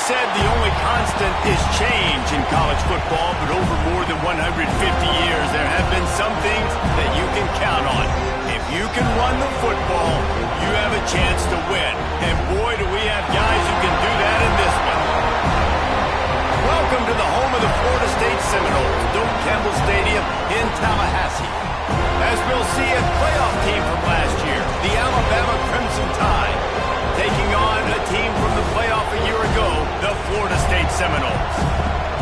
said the only constant is change in college football, but over more than 150 years, there have been some things that you can count on. If you can run the football, you have a chance to win. And boy, do we have guys who can do that in this one. Welcome to the home of the Florida State Seminoles, Doak Campbell Stadium in Tallahassee. As we'll see, a playoff team from last year, the Alabama Crimson Tide, taking on a team from the playoff a year ago, the Florida State Seminoles.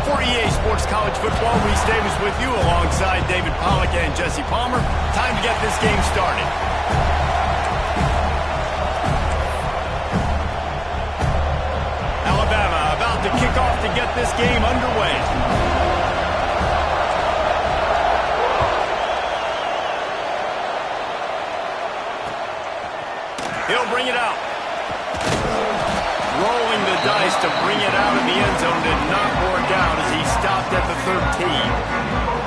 For EA Sports College Football, Reese Davis with you alongside David Pollack and Jesse Palmer. Time to get this game started. Alabama about to kick off to get this game underway. He'll bring it out. Rolling the dice to bring it out of the end zone did not work out as he stopped at the 13.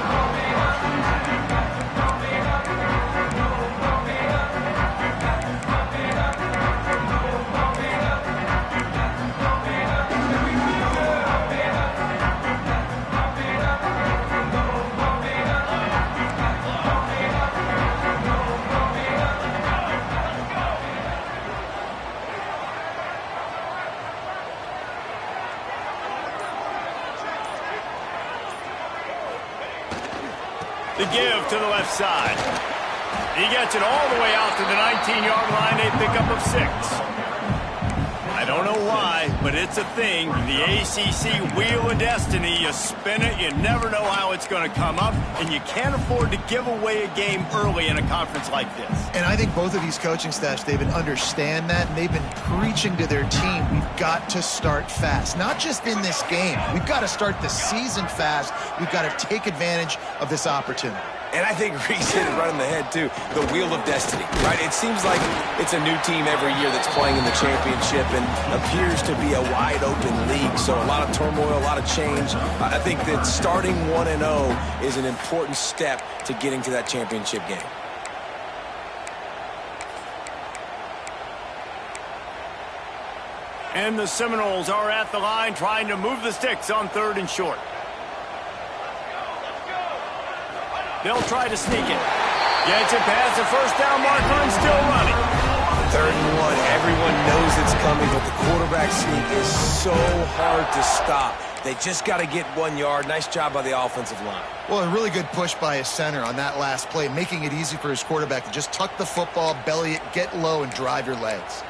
The give to the left side. He gets it all the way out to the 19-yard line, a pickup of 6. I don't know why, but it's a thing. The ACC Wheel of Destiny, you spin it, you never know how it's going to come up, and you can't afford to give away a game early in a conference like this. And I think both of these coaching staffs, David, understand that, and they've been preaching to their team, we've got to start fast. Not just in this game. We've got to start the season fast. We've got to take advantage of this opportunity. And I think Reese hit it right in the head, too. The Wheel of Destiny, right? It seems like it's a new team every year that's playing in the championship and appears to be a wide-open league. So a lot of turmoil, a lot of change. I think that starting 1-0 is an important step to getting to that championship game. And the Seminoles are at the line trying to move the sticks on 3rd and short. They'll try to sneak it. Gets it past the first down marker and still running. 3rd and 1. Everyone knows it's coming, but the quarterback sneak is so hard to stop. They just got to get 1 yard. Nice job by the offensive line. Well, a really good push by his center on that last play, making it easy for his quarterback to just tuck the football, belly it, get low, and drive your legs.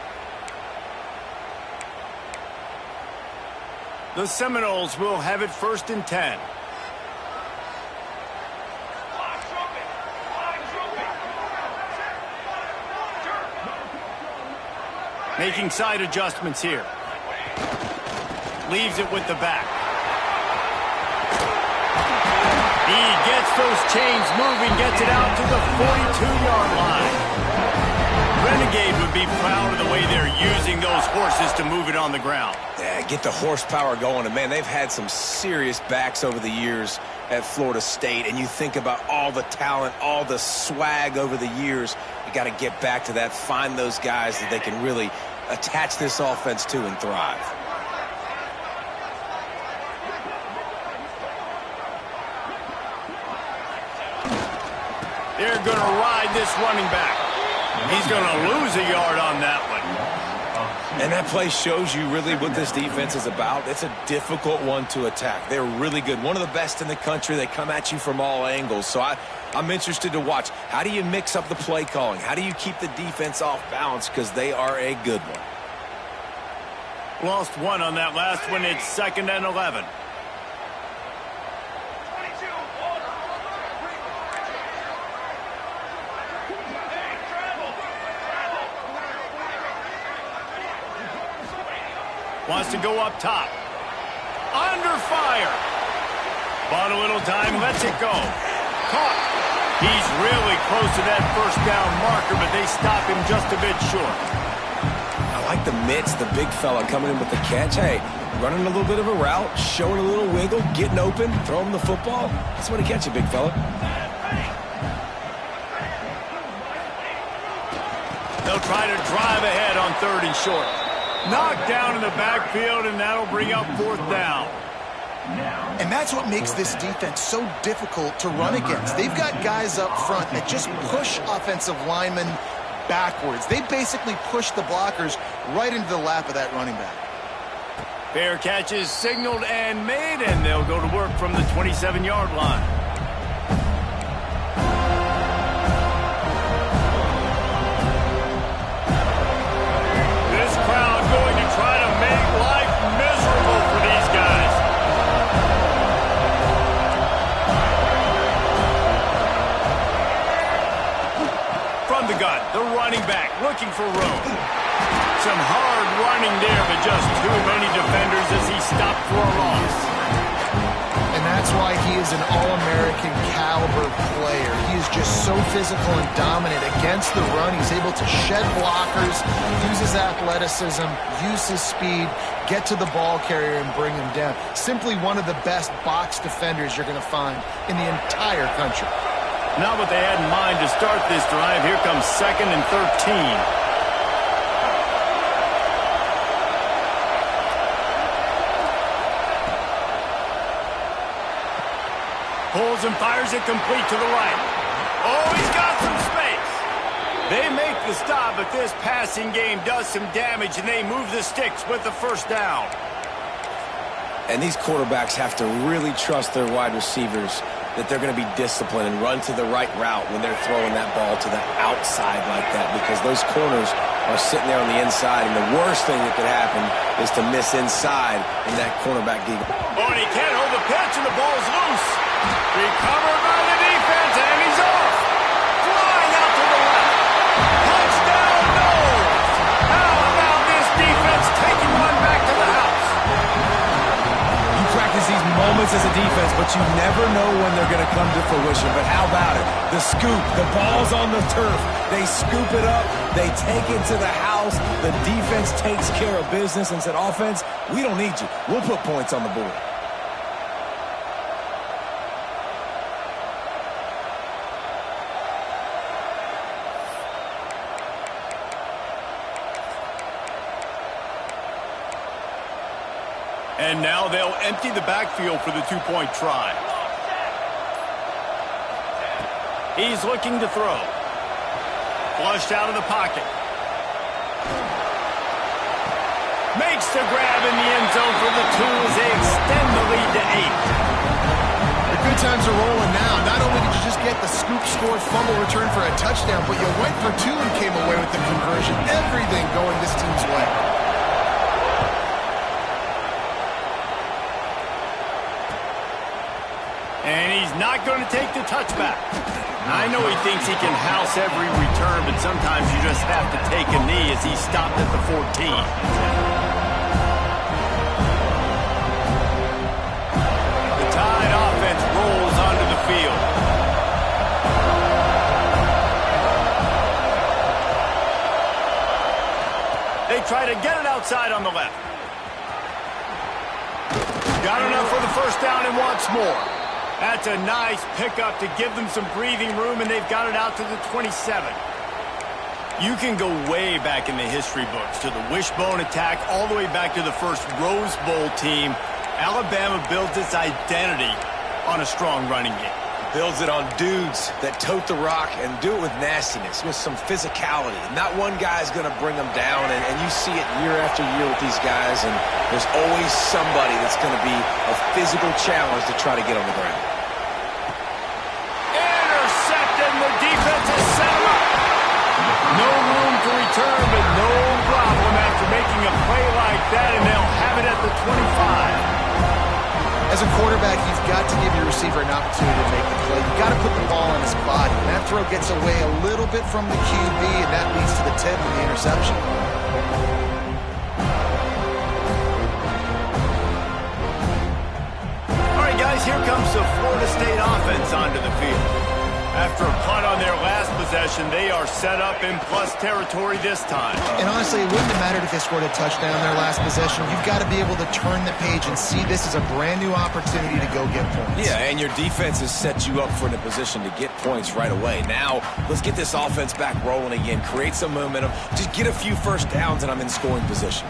The Seminoles will have it 1st and 10. Making side adjustments here. Leaves it with the back. He gets those chains moving, gets it out to the 42-yard line. Renegade would be proud of the way they're using those horses to move it on the ground. Yeah, get the horsepower going. And, man, they've had some serious backs over the years at Florida State. And you think about all the talent, all the swag over the years. You got to get back to that, find those guys that they can really attach this offense to and thrive. They're going to ride this running back. He's going to lose a yard on that one. And that play shows you really what this defense is about. It's a difficult one to attack. They're really good. One of the best in the country. They come at you from all angles. So I'm interested to watch. How do you mix up the play calling? How do you keep the defense off balance? Because they are a good one. Lost one on that last one. It's 2nd and 11. Wants to go up top. Under fire. Bought a little time, lets it go. Caught. He's really close to that first down marker, but they stop him just a bit short. I like the mitts, the big fella coming in with the catch. Hey, running a little bit of a route, showing a little wiggle, getting open, throwing the football. That's what he catch you, big fella. They'll try to drive ahead on 3rd and short. Knocked down in the backfield, and that'll bring up 4th down. And that's what makes this defense so difficult to run against. They've got guys up front that just push offensive linemen backwards. They basically push the blockers right into the lap of that running back. Fair catch is signaled and made, and they'll go to work from the 27-yard line. This crowd going to try to make life miserable for these guys. From the gun, the running back looking for room. Some hard running there, but just too many defenders as he stopped for a loss. And that's why he is an All-American caliber player. He is just so physical and dominant against the run. He's able to shed blockers, use his athleticism, use his speed, get to the ball carrier and bring him down. Simply one of the best box defenders you're going to find in the entire country. Not what they had in mind to start this drive. Here comes 2nd and 13. Pulls and fires it complete to the right. Oh, he's got some space. They make the stop, but this passing game does some damage, and they move the sticks with the 1st down. And these quarterbacks have to really trust their wide receivers that they're going to be disciplined and run to the right route when they're throwing that ball to the outside like that, because those corners are sitting there on the inside, and the worst thing that could happen is to miss inside in that cornerback deal. Oh, and he can't hold the pitch, and the ball's loose. Recovered by the defense, and he's off. Flying out to the left. Touchdown, no! How about this defense taking one back to the house? You practice these moments as a defense, but you never know when they're going to come to fruition. But how about it? The scoop, the ball's on the turf. They scoop it up. They take it to the house. The defense takes care of business and said, offense, we don't need you. We'll put points on the board. And now they'll empty the backfield for the 2-point try. He's looking to throw. Flushed out of the pocket. Makes the grab in the end zone for the 2 as they extend the lead to 8. The good times are rolling now. Not only did you just get the scoop score, fumble return for a touchdown, but you went for 2 and came away with the conversion. Everything going this team's way. And he's not going to take the touchback. I know he thinks he can house every return, but sometimes you just have to take a knee as he stopped at the 14. The Tide offense rolls onto the field. They try to get it outside on the left. Got enough for the 1st down and wants more. That's a nice pickup to give them some breathing room, and they've got it out to the 27. You can go way back in the history books to the wishbone attack all the way back to the first Rose Bowl team. Alabama builds its identity on a strong running game. Builds it on dudes that tote the rock and do it with nastiness, with some physicality. Not one guy's going to bring them down, and you see it year after year with these guys, and there's always somebody that's going to be a physical challenge to try to get on the ground. Intercepted, and the defense has set him up. No room to return, but no problem after making a play like that, and they'll have it at the 25. As a quarterback, you've got to give your receiver an opportunity to make the play. You've got to put the ball on his body. And that throw gets away a little bit from the QB, and that leads to the tip and the interception. All right, guys, here comes the Florida State offense onto the field. After a punt on their last possession, they are set up in plus territory this time. And honestly, it wouldn't have mattered if they scored a touchdown their last possession. You've got to be able to turn the page and see this as a brand new opportunity to go get points. Yeah, and your defense has set you up for the position to get points right away. Now, let's get this offense back rolling again, create some momentum, just get a few first downs, and I'm in scoring position.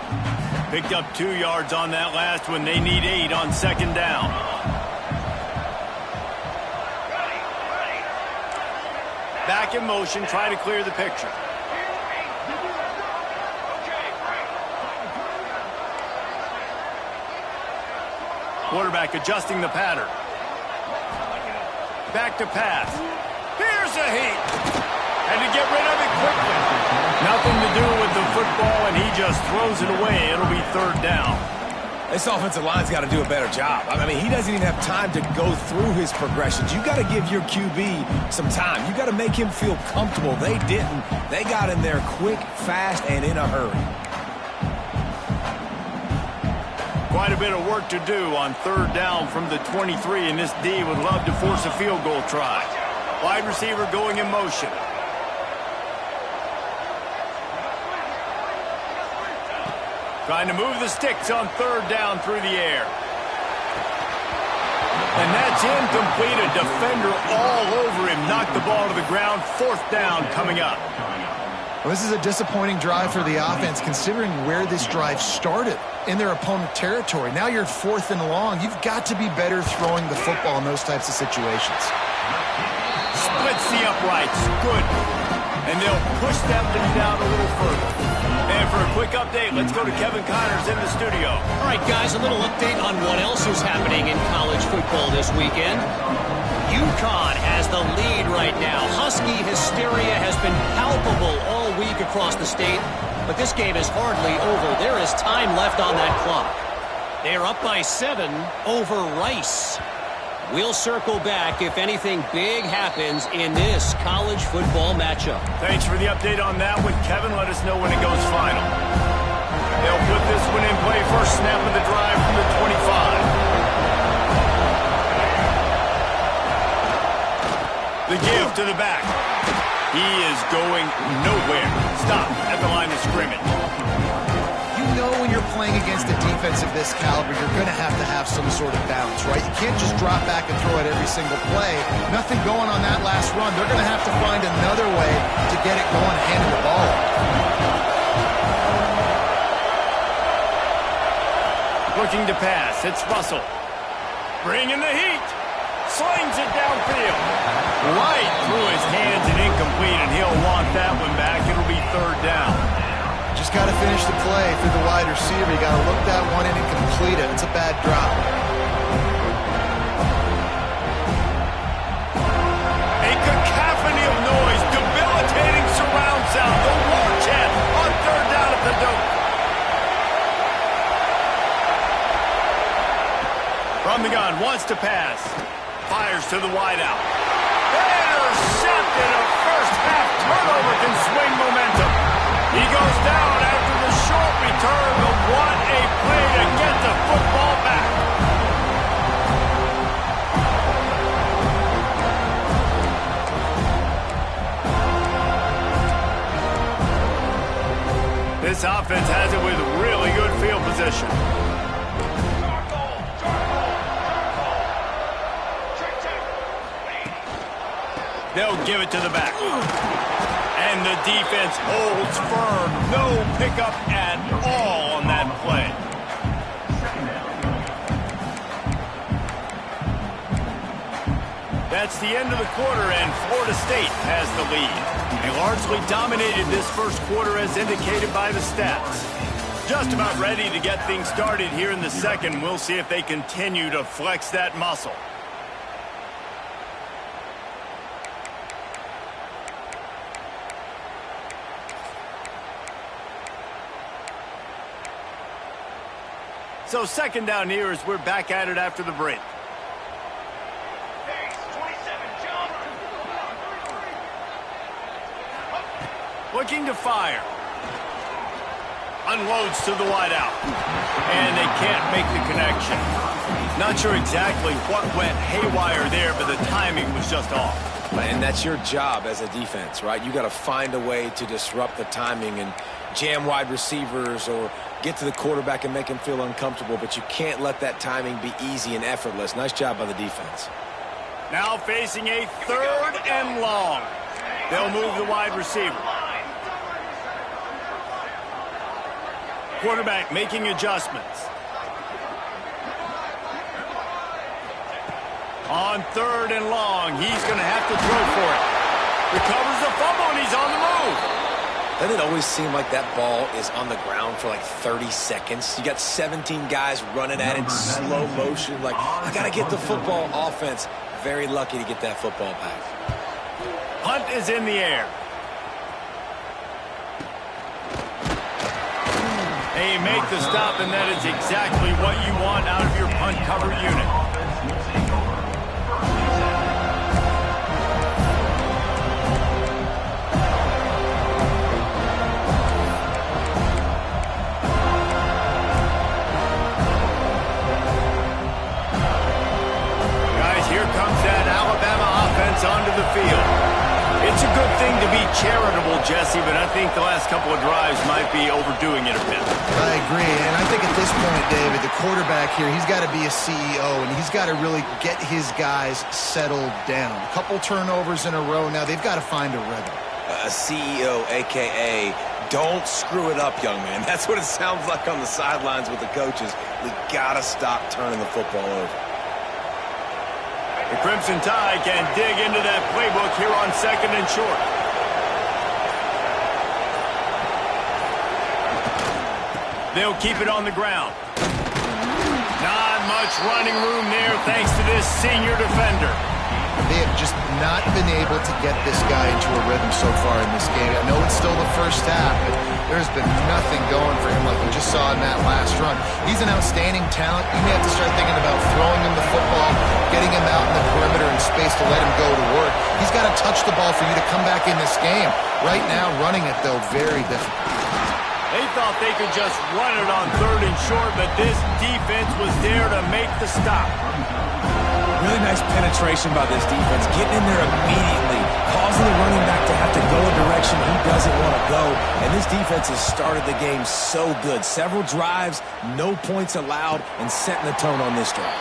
Picked up 2 yards on that last one. They need 8 on second down. Back in motion, try to clear the picture. Quarterback adjusting the pattern. Back to pass. Here's a heat. And to get rid of it quickly. Nothing to do with the football, and he just throws it away. It'll be third down. This offensive line's got to do a better job. I mean, he doesn't even have time to go through his progressions. You got to give your QB some time. You got to make him feel comfortable. They didn't. They got in there quick, fast, and in a hurry. Quite a bit of work to do on third down from the 23, and this D would love to force a field goal try. Wide receiver going in motion. Trying to move the sticks on third down through the air. And that's incomplete. A defender all over him. Knocked the ball to the ground. Fourth down coming up. Well, this is a disappointing drive for the offense, considering where this drive started in their opponent territory. Now you're 4th and long. You've got to be better throwing the football in those types of situations. Splits the uprights. Good. And they'll push that thing down a little further. And for a quick update, let's go to Kevin Connors in the studio. All right, guys, a little update on what else is happening in college football this weekend. UConn has the lead right now. Husky hysteria has been palpable all week across the state, but this game is hardly over. There is time left on that clock. They are up by 7 over Rice. We'll circle back if anything big happens in this college football matchup. Thanks for the update on that one, Kevin. Let us know when it goes final. They'll put this one in play. First snap of the drive from the 25. The give to the back. He is going nowhere. Stop at the line of scrimmage. You know when you're playing against a defense of this caliber, you're going to have some sort of balance, right? You can't just drop back and throw it every single play. Nothing going on that last run. They're going to have to find another way to get it going and handle the ball. Looking to pass. It's Russell. Bringing the heat. Slings it downfield. Right through his hands and incomplete, and he'll want that one back. It'll be third down. Just got to finish the play through the wide receiver. You got to look that one in and complete it. It's a bad drop. A cacophony of noise, debilitating surround sound. The war chant on third down at the Doak. From the gun, wants to pass. Fires to the wideout. Intercepted. A first half turnover can swing momentum. He goes down after the short return, but what a play to get the football back. This offense has it with really good field position. They'll give it to the back. And the defense holds firm. No pickup at all on that play. That's the end of the quarter, and Florida State has the lead. They largely dominated this first quarter as indicated by the stats. Just about ready to get things started here in the second. We'll see if they continue to flex that muscle. So second down here as we're back at it after the break. Looking to fire. Unloads to the wideout. And they can't make the connection. Not sure exactly what went haywire there, but the timing was just off. And that's your job as a defense, right? You got to find a way to disrupt the timing and jam wide receivers or get to the quarterback and make him feel uncomfortable, but you can't let that timing be easy and effortless. Nice job by the defense. Now facing a 3rd and long. They'll move the wide receiver. Quarterback making adjustments. On 3rd and long, he's going to have to throw for it. Recovers the fumble, and he's on the move. Doesn't it always seem like that ball is on the ground for like 30 seconds? You got 17 guys running at it, slow motion, like, I got to get the football. Offense, very lucky to get that football back. Punt is in the air. They make the stop, and that is exactly what you want out of your punt cover unit. Onto the field. It's a good thing to be charitable, Jesse, but I think the last couple of drives might be overdoing it a bit. I agree, and I think at this point, David, the quarterback here, he's got to be a CEO, and he's got to really get his guys settled down. A couple turnovers in a row. Now they've got to find a rhythm. A CEO, a.k.a. don't screw it up, young man. That's what it sounds like on the sidelines with the coaches. We got to stop turning the football over. The Crimson Tide can dig into that playbook here on 2nd and short. They'll keep it on the ground. Not much running room there thanks to this senior defender. They have just not been able to get this guy into a rhythm so far in this game. I know it's still the first half, but there's been nothing going for him like we just saw in that last run. He's an outstanding talent. You may have to start thinking about throwing him the football, getting him out in the perimeter in space to let him go to work. He's got to touch the ball for you to come back in this game. Right now, running it, though, very difficult. They thought they could just run it on 3rd and short, but this defense was there to make the stop. Really nice penetration by this defense, getting in there immediately, causing the running back to have to go a direction he doesn't want to go. And this defense has started the game so good. Several drives, no points allowed, and setting the tone on this drive.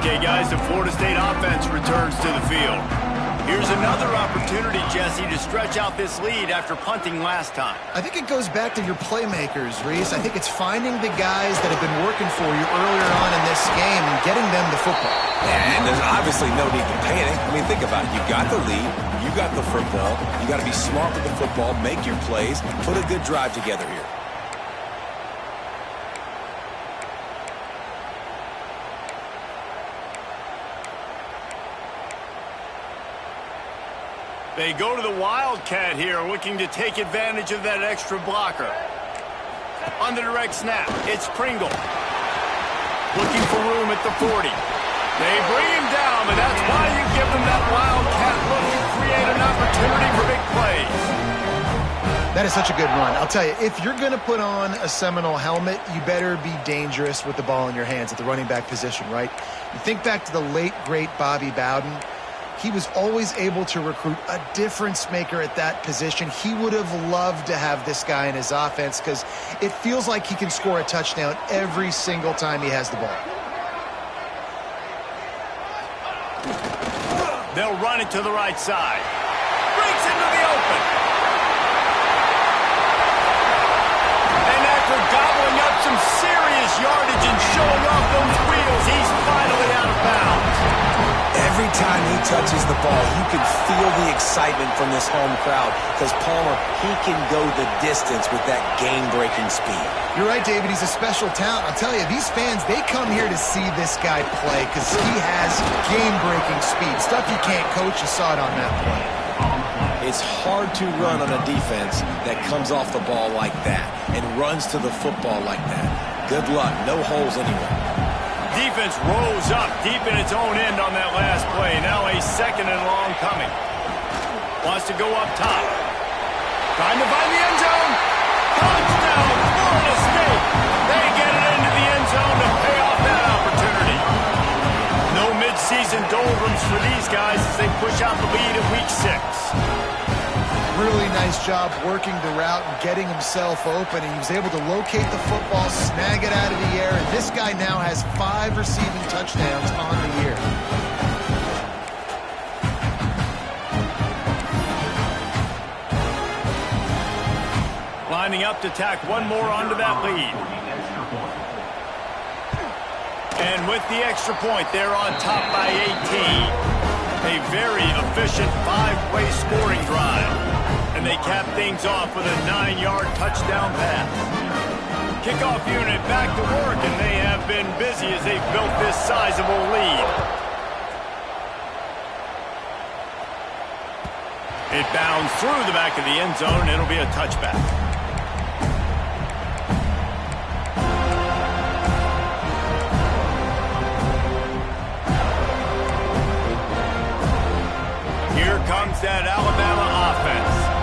Okay, guys, the Florida State offense returns to the field. Here's another opportunity, Jesse, to stretch out this lead after punting last time. I think it goes back to your playmakers, Reese. I think it's finding the guys that have been working for you earlier on in this game and getting them the football. And there's obviously no need to panic. I mean, think about it. You got the lead. You got the football. You got to be smart with the football, make your plays, put a good drive together here. They go to the Wildcat here, looking to take advantage of that extra blocker. On the direct snap, it's Pringle. Looking for room at the 40. They bring him down, but that's why you give them that Wildcat look to create an opportunity for big plays. That is such a good run. I'll tell you, if you're going to put on a Seminole helmet, you better be dangerous with the ball in your hands at the running back position, right? You think back to the late, great Bobby Bowden. He was always able to recruit a difference maker at that position. He would have loved to have this guy in his offense because it feels like he can score a touchdown every single time he has the ball. They'll run it to the right side. Breaks into the open. And after gobbling up some serious yardage and showing off those wheels, he's finally out of bounds. Every time he touches the ball, you can feel the excitement from this home crowd because Palmer, he can go the distance with that game-breaking speed. You're right, David. He's a special talent. I'll tell you, these fans, they come here to see this guy play because he has game-breaking speed. Stuff you can't coach. You saw it on that play. It's hard to run on a defense that comes off the ball like that and runs to the football like that. Good luck. No holes anywhere. defense rose up deep in its own end on that last play. Now a second and long coming. Wants to go up top. Trying to find the end zone. Touchdown, Florida State. They get it into the end zone to pay off that opportunity. No midseason doldrums for these guys as they push out the lead in Week 6. Really nice job working the route and getting himself open. He was able to locate the football, snag it out of the air, and this guy now has 5 receiving touchdowns on the year. Lining up to tack one more onto that lead. And with the extra point, they're on top by 18. A very efficient 5-play scoring drive. And they cap things off with a 9-yard touchdown pass. Kickoff unit back to work, and they have been busy as they've built this sizable lead. It bounds through the back of the end zone, and it'll be a touchback. Here comes that Alabama offense.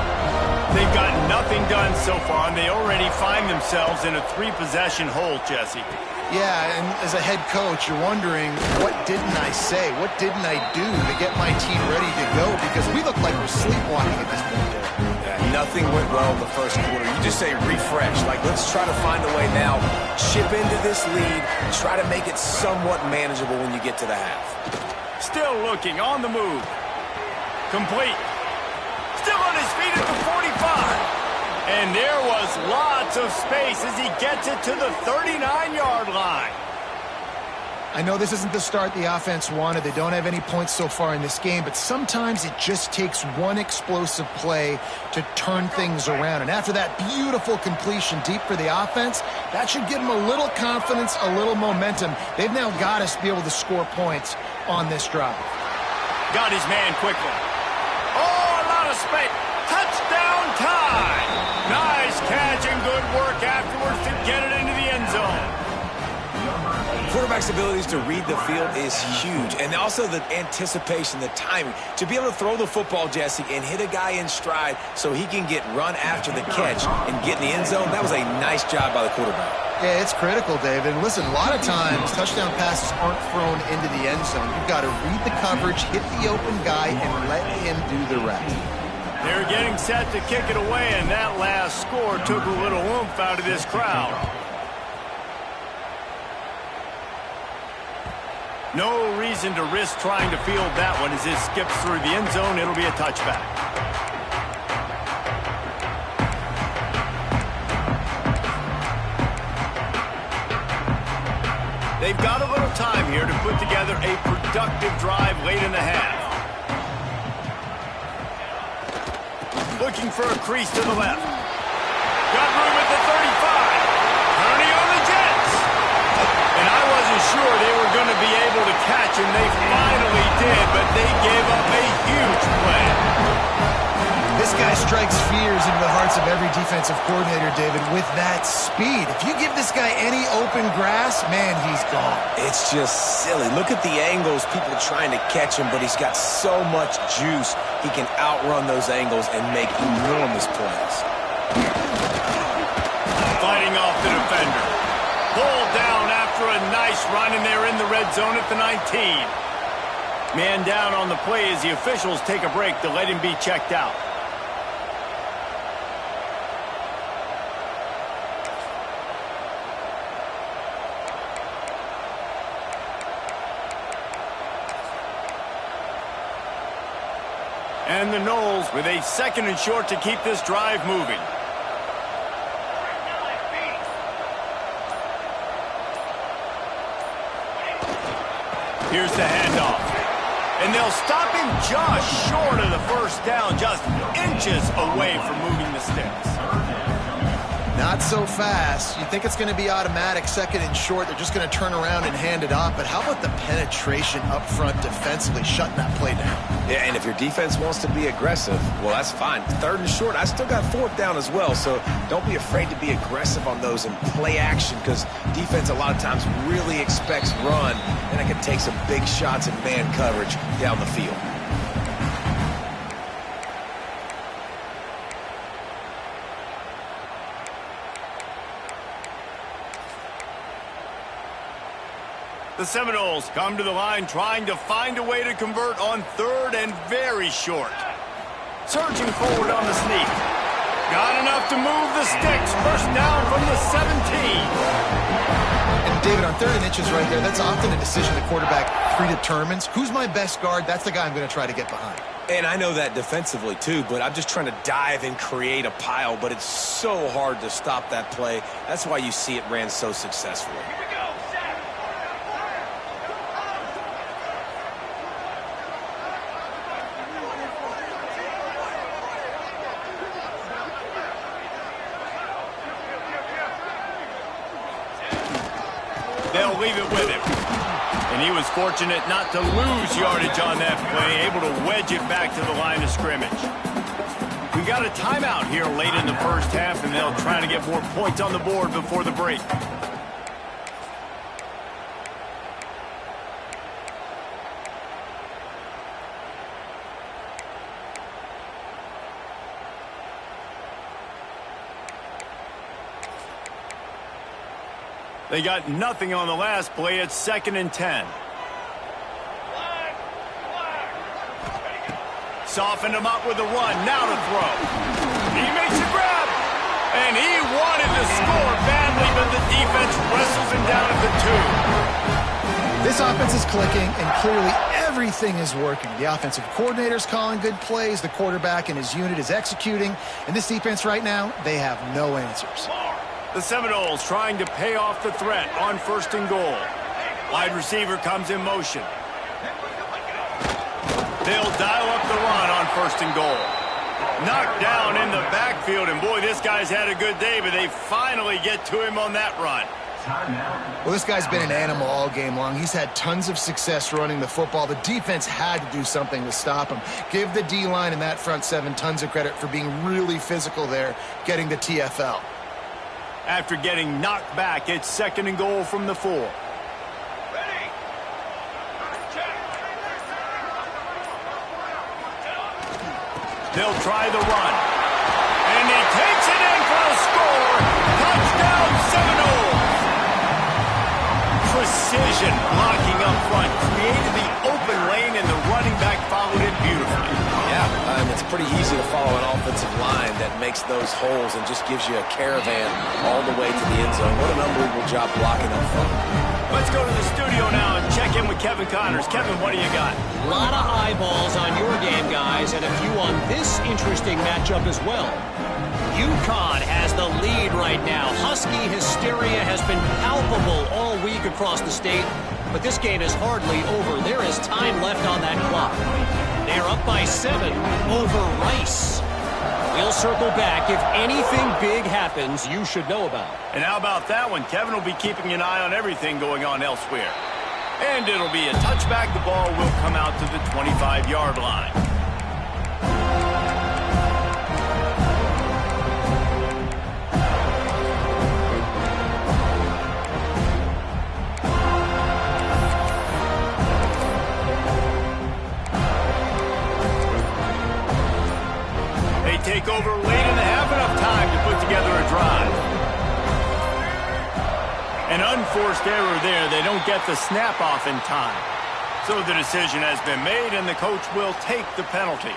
They've got nothing done so far, and they already find themselves in a 3-possession hole, Jesse. Yeah, and as a head coach, you're wondering, what didn't I say? What didn't I do to get my team ready to go? Because we look like we're sleepwalking at this point. Yeah, nothing went well in the first quarter. You just say refresh. Like, let's try to find a way now. Chip into this lead. Try to make it somewhat manageable when you get to the half. Still looking, on the move. Complete. Still on his feet at the 45. And there was lots of space as he gets it to the 39-yard line. I know this isn't the start the offense wanted. They don't have any points so far in this game, but sometimes it just takes one explosive play to turn things around. And after that beautiful completion deep for the offense, that should give them a little confidence, a little momentum. They've now got to be able to score points on this drive. Got his man quickly. Oh, a lot of space. Touchdown time. Nice catch and good work afterwards to get it into the end zone. Quarterback's abilities to read the field is huge, and also the anticipation, the timing. To be able to throw the football, Jesse, and hit a guy in stride so he can get run after the catch and get in the end zone, that was a nice job by the quarterback. Yeah, it's critical, David. And listen, a lot of times touchdown passes aren't thrown into the end zone. You've got to read the coverage, hit the open guy, and let him do the rest. They're getting set to kick it away, and that last score took a little oomph out of this crowd. No reason to risk trying to field that one as it skips through the end zone. It'll be a touchback. They've got a little time here to put together a productive drive late in the half. Looking for a crease to the left. Got room at the 35. Turning on the Jets. And I wasn't sure they were going to be able to catch him. They finally did, but they gave up a huge play. This guy strikes fears into the hearts of every defensive coordinator, David, with that speed. If you give this guy any open grass, man, he's gone. It's just silly. Look at the angles, people trying to catch him, but he's got so much juice. He can outrun those angles and make enormous plays. Fighting off the defender. Pulled down after a nice run, and they're in the red zone at the 19. Man down on the play as the officials take a break to let him be checked out. And the Noles with a second and short to keep this drive moving. Here's the handoff. And they'll stop him just short of the first down, just inches away from moving the sticks. Not so fast. You think it's going to be automatic, second and short. They're just going to turn around and hand it off. But how about the penetration up front defensively, shutting that play down? Yeah, and if your defense wants to be aggressive, well, that's fine. 3rd and short, I still got 4th down as well, so don't be afraid to be aggressive on those and play action because defense a lot of times really expects run, and it can take some big shots in man coverage down the field. The Seminoles come to the line trying to find a way to convert on 3rd and very short. Surging forward on the sneak. Got enough to move the sticks. First down from the 17. And David, on 3rd and inches right there, that's often a decision the quarterback predetermines. Who's my best guard? That's the guy I'm going to try to get behind. And I know that defensively too, but I'm just trying to dive and create a pile, but it's so hard to stop that play. That's why you see it ran so successfully. They'll leave it with him. And he was fortunate not to lose yardage on that play, able to wedge it back to the line of scrimmage. We got a timeout here late in the first half, and they'll try to get more points on the board before the break. They got nothing on the last play. It's 2nd and 10. Softened him up with a run. Now to throw. He makes a grab. And he wanted to score badly, but the defense wrestles him down at the 2. This offense is clicking, and clearly everything is working. The offensive coordinator's calling good plays. The quarterback and his unit is executing. And this defense right now, they have no answers. The Seminoles trying to pay off the threat on 1st and goal. Wide receiver comes in motion. They'll dial up the run on 1st and goal. Knocked down in the backfield, and boy, this guy's had a good day, but they finally get to him on that run. Well, this guy's been an animal all game long. He's had tons of success running the football. The defense had to do something to stop him. Give the D-line and that front 7 tons of credit for being really physical there, getting the TFL. After getting knocked back, it's 2nd and goal from the 4. They'll try the run. And he takes it in for a score. Touchdown Seminoles. Precision blocking up front. Created the open lane, and the running back followed it beautifully. Yeah, it's pretty easy to follow an offensive line that makes those holes and just gives you a caravan all the way to the end zone. What an unbelievable job blocking up front. Let's go to the studio now and check in with Kevin Connors. Kevin, what do you got? A lot of eyeballs on your game, guys, and a few on this interesting matchup as well. UConn has the lead right now. Husky hysteria has been palpable all week across the state, but this game is hardly over. There is time left on that clock. They're up by 7 over Rice. We'll circle back. If anything big happens, you should know about it. And how about that one? Kevin will be keeping an eye on everything going on elsewhere. And it'll be a touchback. The ball will come out to the 25-yard line. Take over late in the half, enough time to put together a drive. An unforced error there. They don't get the snap off in time. So the decision has been made, and the coach will take the penalty.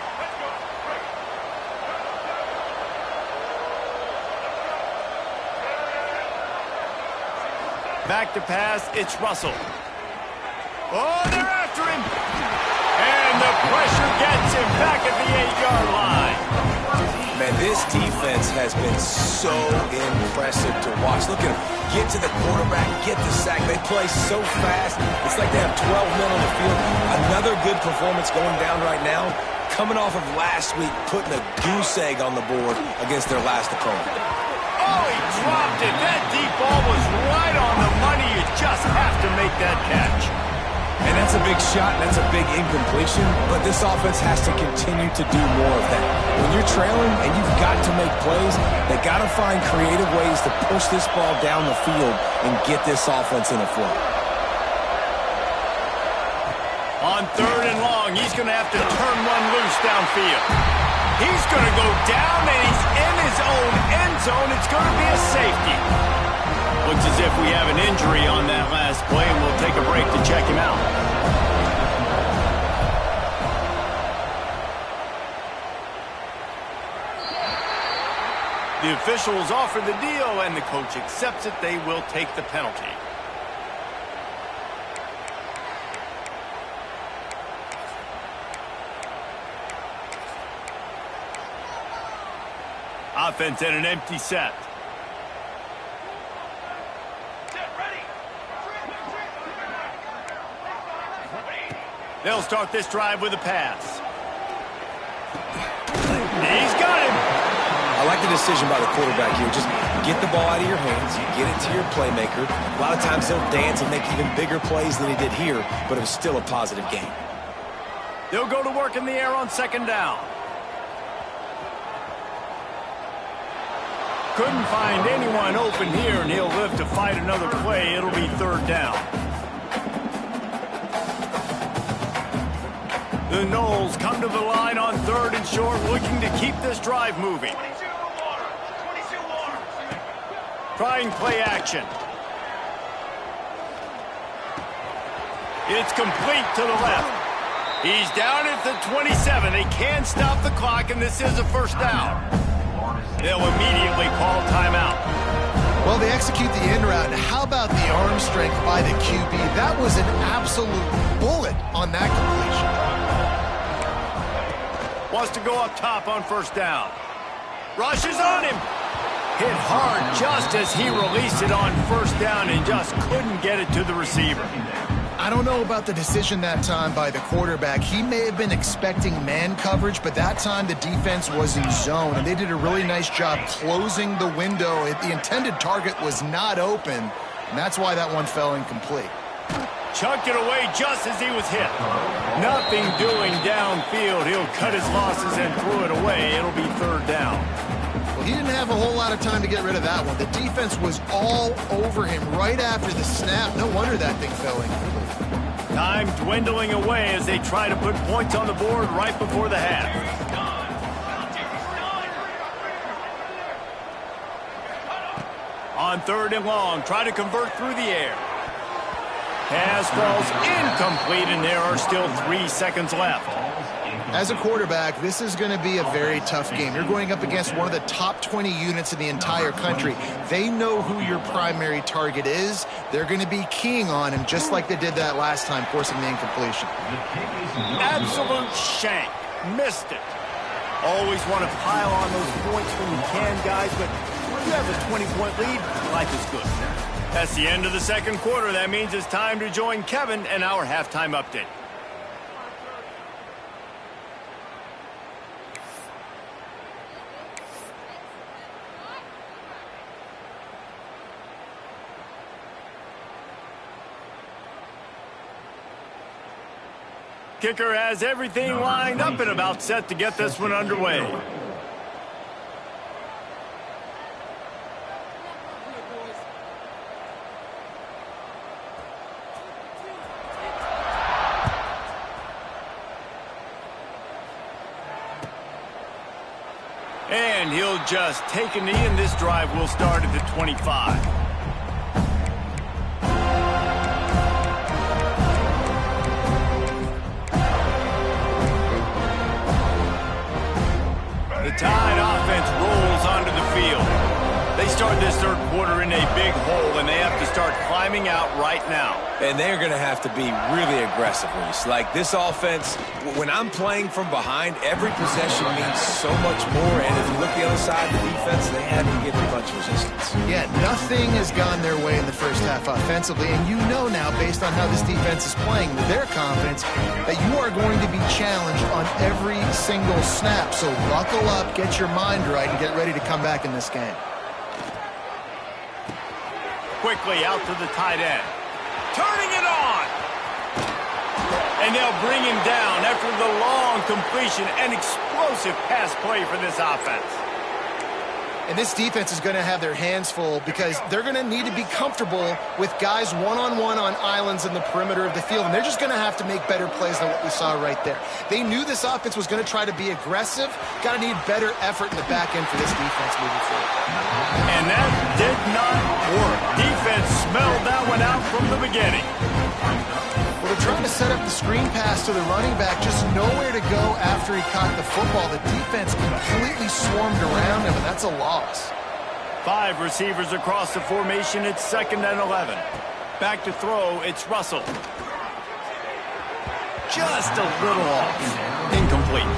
Back to pass, it's Russell. Oh, they're after him! And the pressure gets him back at the 8-yard line. Man, this defense has been so impressive to watch. Look at them. Get to the quarterback, get the sack. They play so fast. It's like they have 12 men on the field. Another good performance going down right now. Coming off of last week, putting a goose egg on the board against their last opponent. Oh, he dropped it. That deep ball was right on the money. You just have to make that catch. And that's a big shot, and that's a big incompletion, but this offense has to continue to do more of that. When you're trailing and you've got to make plays, they got to find creative ways to push this ball down the field and get this offense in a flow. On 3rd and long, he's going to have to turn one loose downfield. He's going to go down, and he's in his own end zone. It's going to be a safety. Looks as if we have an injury on that last play, and we'll take a break to check him out. The officials offer the deal, and the coach accepts it. They will take the penalty. Offense at an empty set. They'll start this drive with a pass. He's got him. I like the decision by the quarterback here. Just get the ball out of your hands, get it to your playmaker. A lot of times he'll dance and make even bigger plays than he did here, but it was still a positive game. They'll go to work in the air on 2nd down. Couldn't find anyone open here, and he'll live to fight another play. It'll be 3rd down. The Knowles come to the line on 3rd and short, looking to keep this drive moving. Trying play action. It's complete to the left. He's down at the 27. They can stop the clock, and this is a 1st down. They'll immediately call timeout. Well, they execute the in route. How about the arm strength by the QB? That was an absolute bullet on that completion. Wants to go up top on 1st down. Rushes on him. Hit hard just as he released it on 1st down and just couldn't get it to the receiver. I don't know about the decision that time by the quarterback. He may have been expecting man coverage, but that time the defense was in zone, and they did a really nice job closing the window. The intended target was not open, and that's why that one fell incomplete. Chucked it away just as he was hit. Nothing doing downfield. He'll cut his losses and throw it away. It'll be 3rd down. Well, he didn't have a whole lot of time to get rid of that one. The defense was all over him right after the snap. No wonder that thing fell incomplete. Time dwindling away as they try to put points on the board right before the half. On 3rd and long, try to convert through the air. Pass falls incomplete, and there are still 3 seconds left. As a quarterback, this is going to be a very tough game. You're going up against one of the top 20 units in the entire country. They know who your primary target is. They're going to be keying on him just like they did that last time, forcing the incompletion. Absolute shank. Missed it. Always want to pile on those points when you can, guys, but when you have a 20-point lead, life is good. That's the end of the 2nd quarter. That means it's time to join Kevin and our halftime update. Kicker has everything lined up and about set to get this one underway. And he'll just take a knee, and this drive will start at the 25. The Tide offense rolls onto the field. They start this 3rd quarter in a big hole, and they have to start climbing out right now. And they're going to have to be really aggressive, Reese. Like this offense, when I'm playing from behind, every possession means so much more. And if you look the other side of the defense, they haven't given much resistance. Yeah, nothing has gone their way in the 1st half offensively. And you know now, based on how this defense is playing with their confidence, that you are going to be challenged on every single snap. So buckle up, get your mind right, and get ready to come back in this game. Quickly out to the tight end. Turning it on. And they'll bring him down after the long completion and explosive pass play for this offense. And this defense is going to have their hands full because they're going to need to be comfortable with guys one-on-one on islands in the perimeter of the field. And they're just going to have to make better plays than what we saw right there. They knew this offense was going to try to be aggressive. Got to need better effort in the back end for this defense moving forward. And that did not work. Defense smelled that one out from the beginning. Well, they're trying to set up the screen pass to the running back, just nowhere to go after he caught the football. The defense completely swarmed around him, and that's a loss. 5 receivers across the formation. It's 2nd and 11. Back to throw. It's Russell. Just a little off. Incomplete.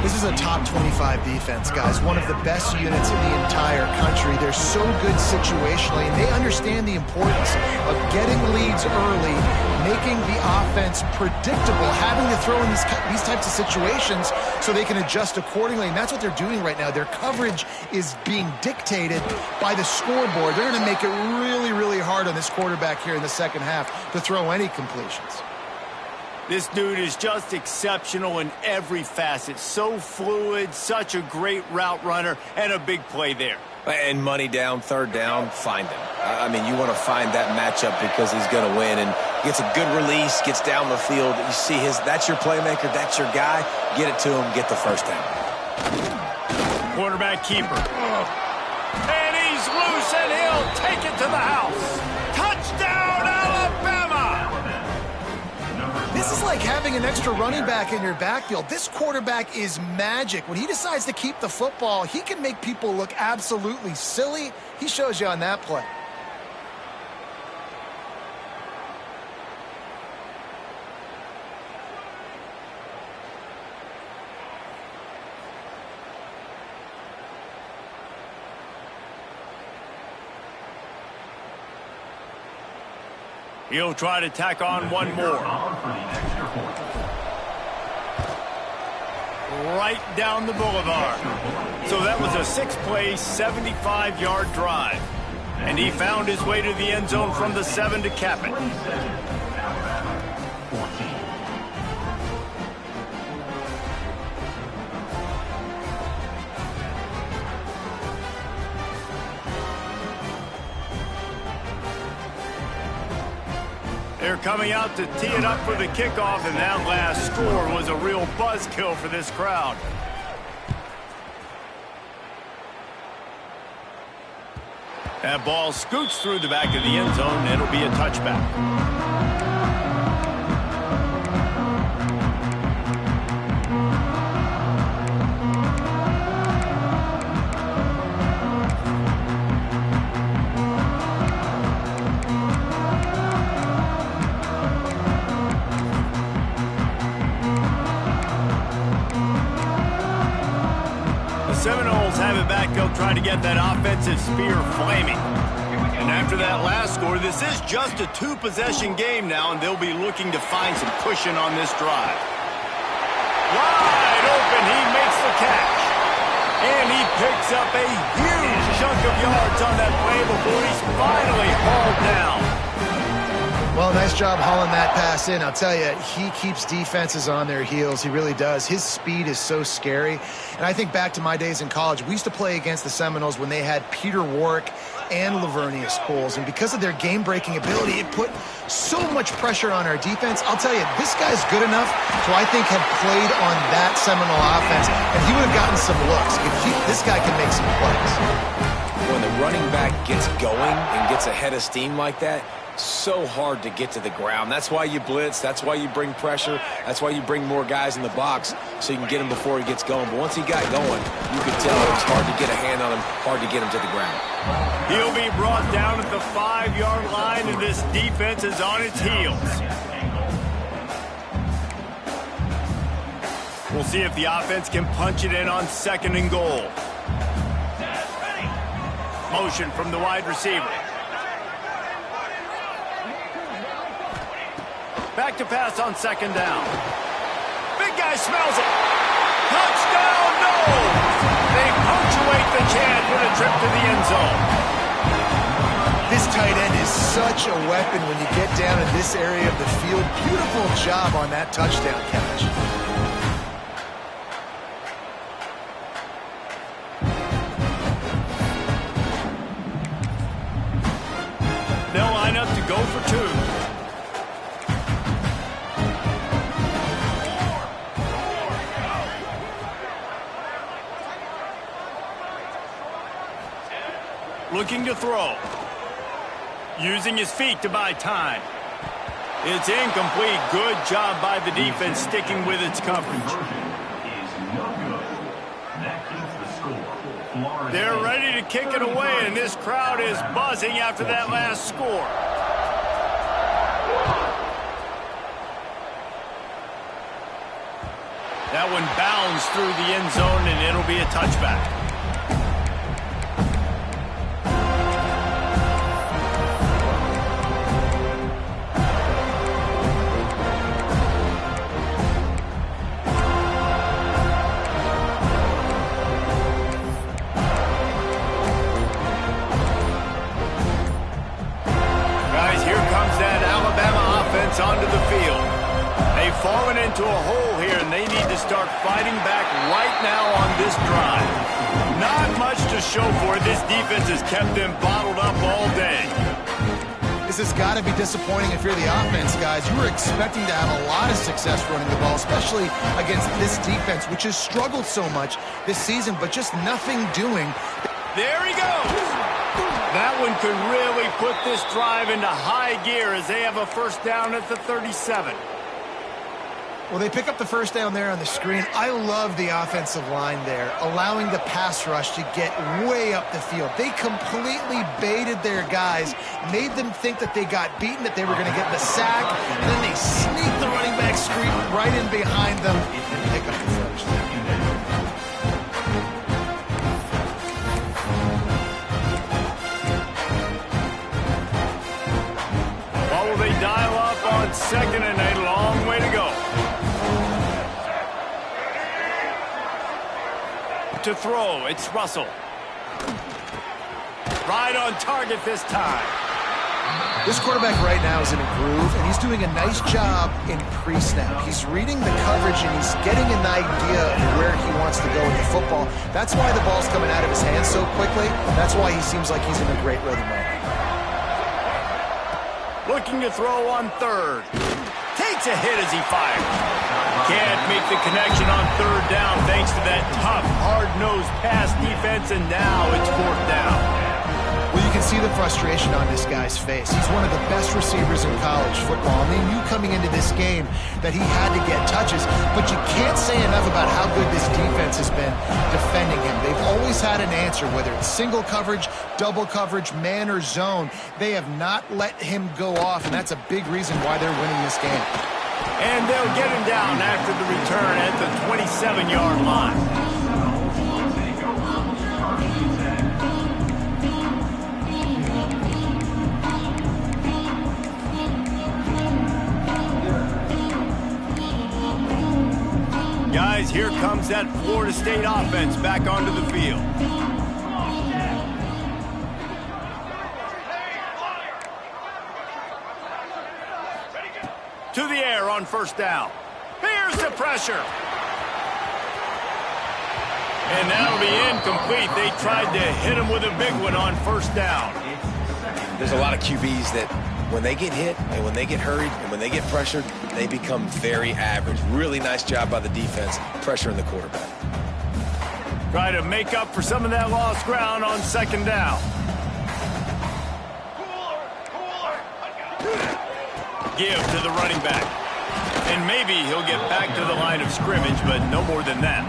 This is a top 25 defense, guys. One of the best units in the entire country. They're so good situationally, and they understand the importance of getting leads early, making the offense predictable, having to throw in these types of situations so they can adjust accordingly. And that's what they're doing right now. Their coverage is being dictated by the scoreboard. They're going to make it really, really hard on this quarterback here in the second half to throw any completions. This dude is just exceptional in every facet. So fluid, such a great route runner, and a big play there. And money down, 3rd down, find him. I mean, you want to find that matchup because he's going to win. And gets a good release, gets down the field. You see that's your playmaker, that's your guy. Get it to him, get the 1st down. Quarterback keeper. And he's loose, and he'll take it to the house. Touchdown, Alabama! This is like having an extra running back in your backfield. This quarterback is magic. When he decides to keep the football, he can make people look absolutely silly. He shows you on that play. He'll try to tack on one more. Right down the boulevard. So that was a 6-play, 75-yard drive. And he found his way to the end zone from the 7 to cap it. They're coming out to tee it up for the kickoff, and that last score was a real buzzkill for this crowd. That ball scoots through the back of the end zone, and it'll be a touchback. Seminoles have it back. They'll try to get that offensive spear flaming. And after that last score, this is just a 2-possession game now, and they'll be looking to find some cushion on this drive. Wide open, he makes the catch. And he picks up a huge chunk of yards on that play before he's finally hauled down. Well, nice job hauling that pass in. I'll tell you, he keeps defenses on their heels. He really does. His speed is so scary. And I think back to my days in college. We used to play against the Seminoles when they had Peter Warrick and Lavernius Coles. And because of their game-breaking ability, it put so much pressure on our defense. I'll tell you, this guy's good enough to, I think, have played on that Seminole offense. And he would have gotten some looks. This guy can make some plays. When the running back gets going and gets a head of steam like that, so hard to get to the ground. That's why you blitz. That's why you bring pressure. That's why you bring more guys in the box so you can get him before he gets going. But once he got going, you could tell it was hard to get a hand on him, hard to get him to the ground. He'll be brought down at the 5-yard line, and this defense is on its heels. We'll see if the offense can punch it in on 2nd and goal. Motion from the wide receiver. Back to pass on 2nd down. Big guy smells it. Touchdown, no! They punctuate the chance with a trip to the end zone. This tight end is such a weapon when you get down in this area of the field. Beautiful job on that touchdown catch. They'll line up to go for two. Looking to throw. Using his feet to buy time. It's incomplete. Good job by the defense sticking with its coverage. They're ready to kick it away, and this crowd is buzzing after that last score. That one bounds through the end zone, and it'll be a touchback. Onto the field. They've fallen into a hole here, and they need to start fighting back right now on this drive. Not much to show for it. This defense has kept them bottled up all day. This has got to be disappointing if you're the offense, guys. You were expecting to have a lot of success running the ball, especially against this defense, which has struggled so much this season, but just nothing doing. There he goes. That one could really put this drive into high gear as they have a first down at the 37. Well, they pick up the first down there on the screen. I love the offensive line there, allowing the pass rush to get way up the field. They completely baited their guys, made them think that they got beaten, that they were going to get the sack, and then they sneak the running back screen right in behind them and pick up the first. They dial up on second and a long way to go. To throw, it's Russell. Right on target this time. This quarterback right now is in a groove, and he's doing a nice job in pre-snap. He's reading the coverage, and he's getting an idea of where he wants to go with the football. That's why the ball's coming out of his hands so quickly. That's why he seems like he's in a great rhythm right now. Looking to throw on third. Takes a hit as he fires. Can't make the connection on third down thanks to that tough, hard-nosed pass defense, and now it's fourth down. Well, you can see the frustration on this guy's face. He's one of the best receivers in college football, and they knew coming into this game that he had to get touches, but you can't say enough about how good this defense has been defending him. They've always had an answer, whether it's single coverage, double coverage, man or zone. They have not let him go off, and that's a big reason why they're winning this game. And they'll get him down after the return at the 27-yard line. Guys, here comes that Florida State offense back onto the field. To the air on first down. Here's the pressure. And that'll be incomplete. They tried to hit him with a big one on first down. There's a lot of QBs that when they get hit and when they get hurried and when they get pressured, they become very average. Really nice job by the defense, pressuring the quarterback. Try to make up for some of that lost ground on second down. Give to the running back. And maybe he'll get back to the line of scrimmage, but no more than that.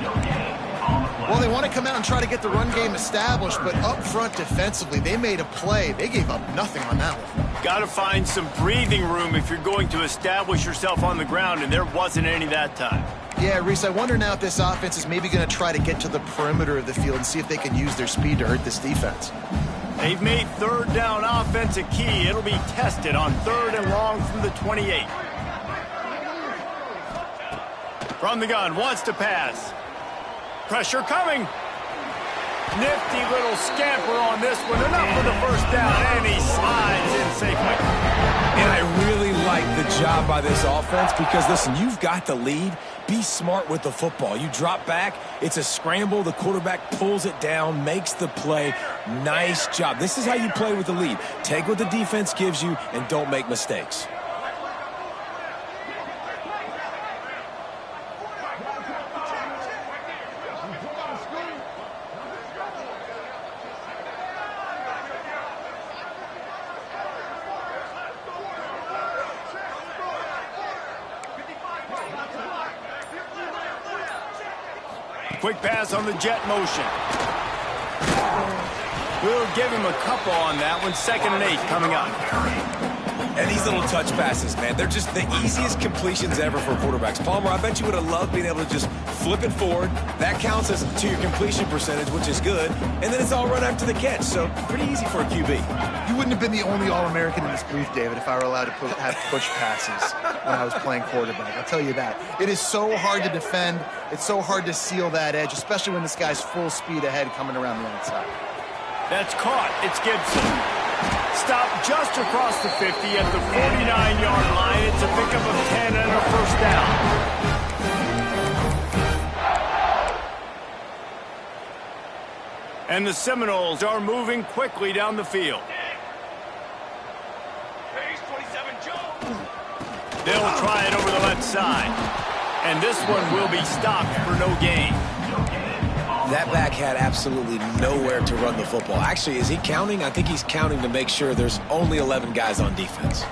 Well, they want to come out and try to get the run game established, but up front defensively, they made a play. They gave up nothing on that one. Got to find some breathing room if you're going to establish yourself on the ground, and there wasn't any that time. Yeah, Reese, I wonder now if this offense is maybe going to try to get to the perimeter of the field and see if they can use their speed to hurt this defense. They've made third down offense a key. It'll be tested on third and long from the 28. From the gun, wants to pass. Pressure coming. Nifty little scamper on this one. Enough for the first down, and he slides in safely. And I really like the job by this offense because, listen, you've got the lead. Be smart with the football. You drop back, it's a scramble. The quarterback pulls it down, makes the play. Nice job. This is how you play with the lead. Take what the defense gives you and don't make mistakes. Quick pass on the jet motion. We'll give him a couple on that one. 2nd and 8 coming up. And these little touch passes, man, they're just the easiest completions ever for quarterbacks. Palmer, I bet you would have loved being able to just flip it forward. That counts as to your completion percentage, which is good. And then it's all run after the catch, so pretty easy for a QB. You wouldn't have been the only All-American in this booth, David, if I were allowed to have push passes when I was playing quarterback. I'll tell you that. It is so hard to defend. It's so hard to seal that edge, especially when this guy's full speed ahead coming around the outside. That's caught. It's Gibson. Stopped just across the 50 at the 49-yard line. It's a pickup of 10 and a first down. And the Seminoles are moving quickly down the field. They'll try it over the left side. And this one will be stopped for no gain. That back had absolutely nowhere to run the football. Actually, is he counting? I think he's counting to make sure there's only 11 guys on defense.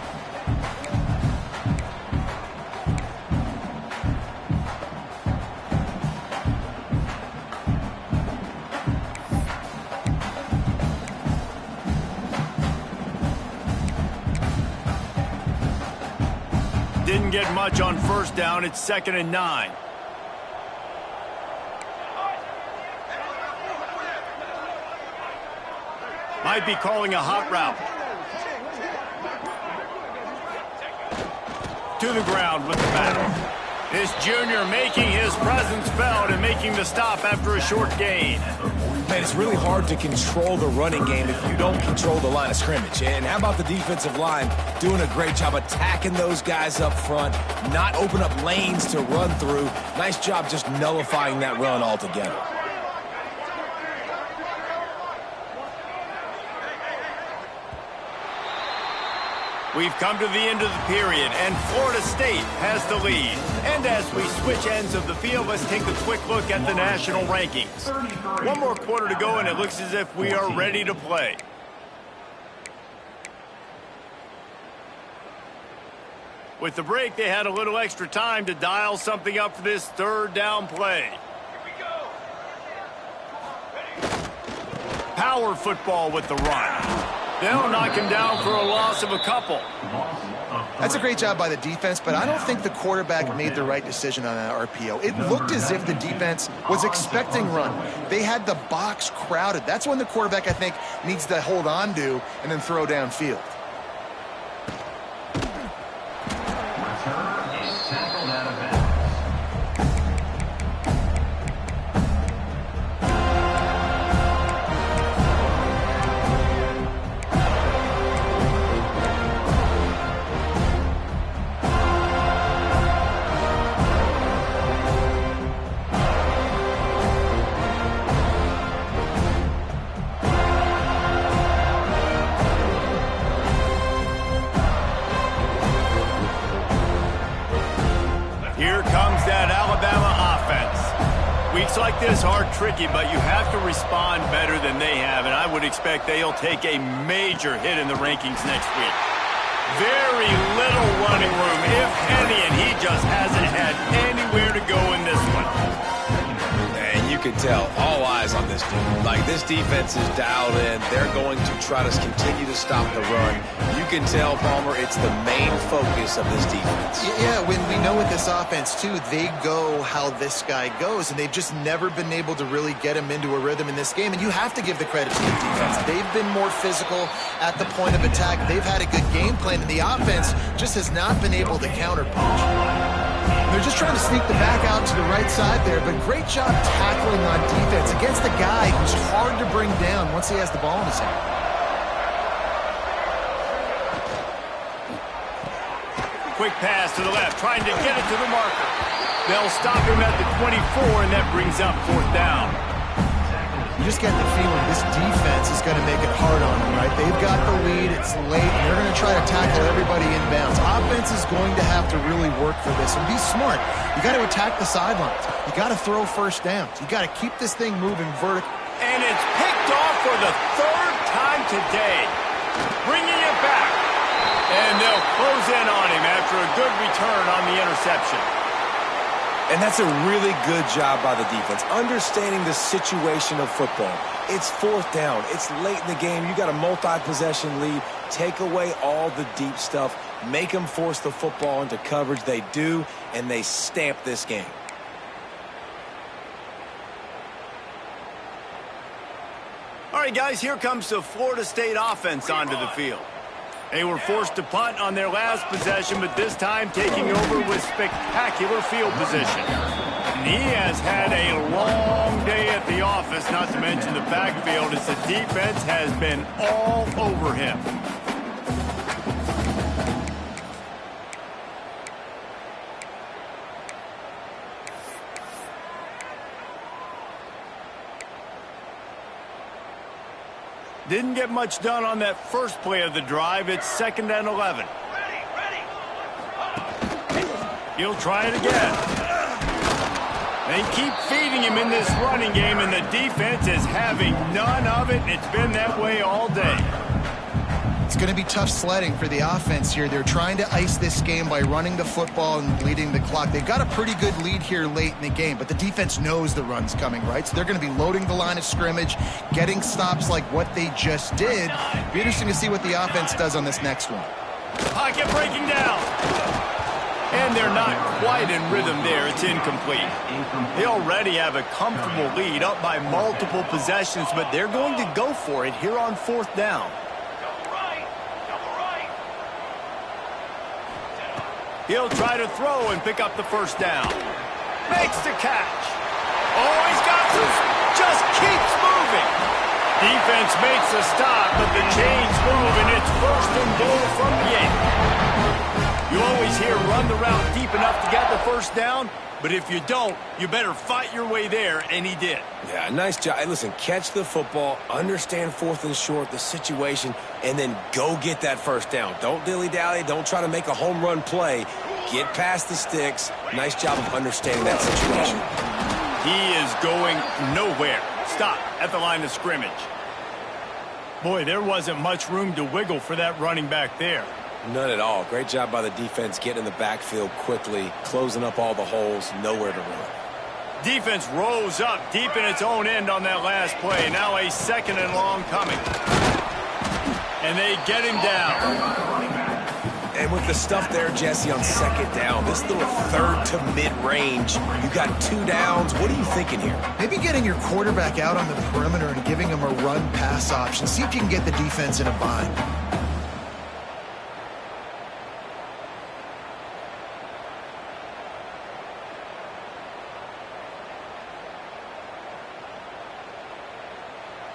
Didn't get much on first down. It's 2nd and 9. Might be calling a hot route. To the ground with the bat. This junior making his presence felt and making the stop after a short gain. Man, it's really hard to control the running game if you don't control the line of scrimmage. And how about the defensive line doing a great job attacking those guys up front, not open up lanes to run through. Nice job just nullifying that run altogether. We've come to the end of the period, and Florida State has the lead. And as we switch ends of the field, let's take a quick look at the national rankings. One more quarter to go, and it looks as if we are ready to play. With the break, they had a little extra time to dial something up for this 3rd down play. Power football with the run. They'll knock him down for a loss of a couple. That's a great job by the defense, but I don't think the quarterback made the right decision on that RPO. It looked as if the defense was expecting run. They had the box crowded. That's when the quarterback, I think, needs to hold on to and then throw downfield. Like this are tricky, but you have to respond better than they have, and I would expect they'll take a major hit in the rankings next week. Very little running room, if any, and he just hasn't had anywhere to go in this one. And you can tell all eyes on this dude. Like, this defense is dialed in. They're going to try to continue to stop the run. You can tell, Palmer, it's the main focus of this defense. Yeah, when we know with this offense, too, they go how this guy goes, and they've just never been able to really get him into a rhythm in this game, and you have to give the credit to the defense. They've been more physical at the point of attack. They've had a good game plan, and the offense just has not been able to counterpunch. They're just trying to sneak the back out to the right side there, but great job tackling on defense against a guy who's hard to bring down once he has the ball in his hand. Quick pass to the left, trying to get it to the marker. They'll stop him at the 24, and that brings up 4th down. You just get the feeling this defense is going to make it hard on them, right? They've got the lead, it's late, and they're going to try to tackle everybody inbounds. Offense is going to have to really work for this and be smart. You got to attack the sidelines. You got to throw first downs. You got to keep this thing moving vertical. And it's picked off for the 3rd time today. Bringing it back. And they'll close in on him after a good return on the interception. And that's a really good job by the defense, understanding the situation of football. It's 4th down. It's late in the game. You got a multi-possession lead. Take away all the deep stuff. Make them force the football into coverage. They do, and they stamp this game. All right, guys, here comes the Florida State offense onto the field. They were forced to punt on their last possession, but this time taking over with spectacular field position. And he has had a long day at the office, not to mention the backfield, as the defense has been all over him. Didn't get much done on that first play of the drive. It's 2nd and 11. He'll try it again. They keep feeding him in this running game, and the defense is having none of it. It's been that way all day. It's going to be tough sledding for the offense here. They're trying to ice this game by running the football and leading the clock. They've got a pretty good lead here late in the game, but the defense knows the run's coming, right? So they're going to be loading the line of scrimmage, getting stops like what they just did. Be interesting to see what the offense does on this next one. Pocket breaking down. And they're not quite in rhythm there. It's incomplete. They already have a comfortable lead up by multiple possessions, but they're going to go for it here on 4th down. He'll try to throw and pick up the first down. Makes the catch. Oh, he's got this. Just keeps moving. Defense makes a stop, but the chains move, and it's 1st and goal from the 8. You always hear run the route deep enough to get the first down, but if you don't, you better fight your way there, and he did. Yeah, nice job. Hey, listen, catch the football, understand 4th and short, the situation, and then go get that first down. Don't dilly-dally. Don't try to make a home run play. Get past the sticks. Nice job of understanding that situation. He is going nowhere. Stop at the line of scrimmage. Boy, there wasn't much room to wiggle for that running back there. None at all. Great job by the defense getting in the backfield quickly, closing up all the holes, nowhere to run. Defense rose up deep in its own end on that last play. Now a 2nd and long coming. And they get him down. And with the stuff there, Jesse, on 2nd down, this little 3rd to mid-range, you got 2 downs. What are you thinking here? Maybe getting your quarterback out on the perimeter and giving him a run-pass option. See if you can get the defense in a bind.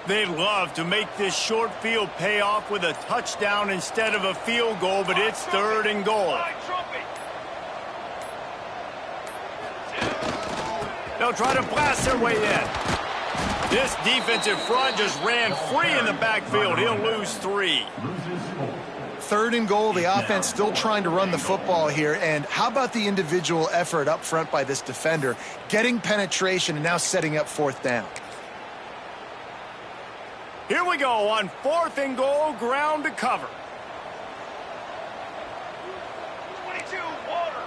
They'd love to make this short field pay off with a touchdown instead of a field goal, but it's 3rd and goal. They'll try to blast their way in. This defensive front just ran free in the backfield. He'll lose 3. 3rd and goal. The offense still trying to run the football here. And how about the individual effort up front by this defender, getting penetration and now setting up 4th down. Here we go on 4th and goal, ground to cover. 22, water.